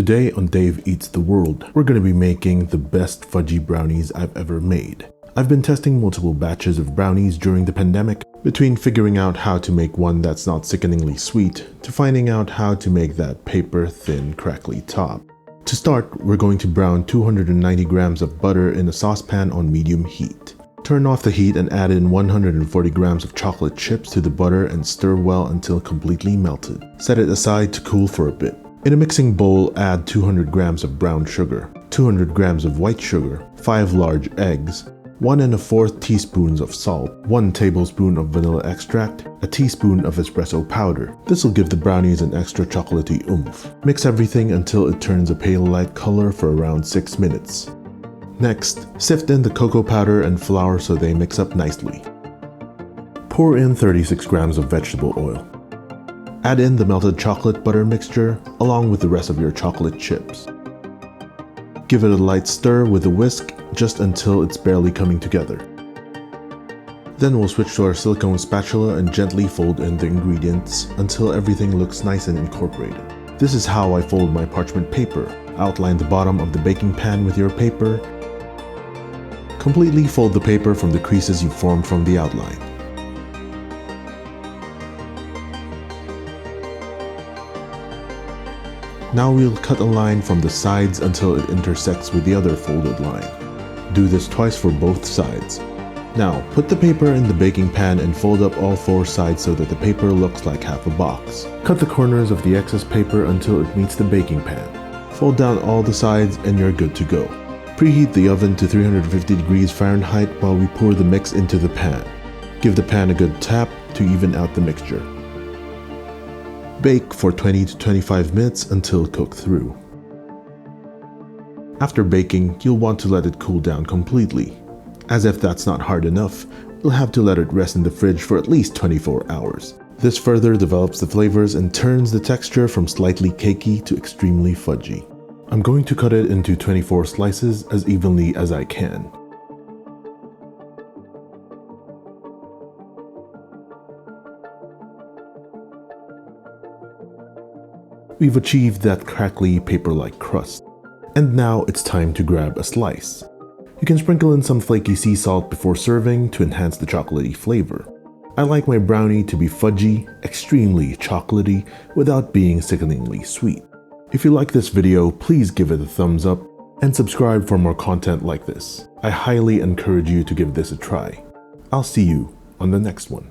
Today on Dave Eats the World, we're going to be making the best fudgy brownies I've ever made. I've been testing multiple batches of brownies during the pandemic, between figuring out how to make one that's not sickeningly sweet, to finding out how to make that paper-thin, crackly top. To start, we're going to brown 290 grams of butter in a saucepan on medium heat. Turn off the heat and add in 140 grams of chocolate chips to the butter and stir well until completely melted. Set it aside to cool for a bit. In a mixing bowl, add 200 grams of brown sugar, 200 grams of white sugar, 5 large eggs, 1 1/4 teaspoons of salt, 1 tablespoon of vanilla extract, a teaspoon of espresso powder. This will give the brownies an extra chocolatey oomph. Mix everything until it turns a pale light color for around 6 minutes. Next, sift in the cocoa powder and flour so they mix up nicely. Pour in 36 grams of vegetable oil. Add in the melted chocolate butter mixture along with the rest of your chocolate chips. Give it a light stir with a whisk just until it's barely coming together. Then we'll switch to our silicone spatula and gently fold in the ingredients until everything looks nice and incorporated. This is how I fold my parchment paper. Outline the bottom of the baking pan with your paper. Completely fold the paper from the creases you formed from the outline. Now we'll cut a line from the sides until it intersects with the other folded line. Do this twice for both sides. Now, put the paper in the baking pan and fold up all 4 sides so that the paper looks like half a box. Cut the corners of the excess paper until it meets the baking pan. Fold down all the sides and you're good to go. Preheat the oven to 350 degrees Fahrenheit while we pour the mix into the pan. Give the pan a good tap to even out the mixture. Bake for 20 to 25 minutes until cooked through. After baking, you'll want to let it cool down completely. As if that's not hard enough, you'll have to let it rest in the fridge for at least 24 hours. This further develops the flavors and turns the texture from slightly cakey to extremely fudgy. I'm going to cut it into 24 slices as evenly as I can. We've achieved that crackly paper-like crust. And now it's time to grab a slice. You can sprinkle in some flaky sea salt before serving to enhance the chocolatey flavor. I like my brownie to be fudgy, extremely chocolatey, without being sickeningly sweet. If you like this video, please give it a thumbs up and subscribe for more content like this. I highly encourage you to give this a try. I'll see you on the next one.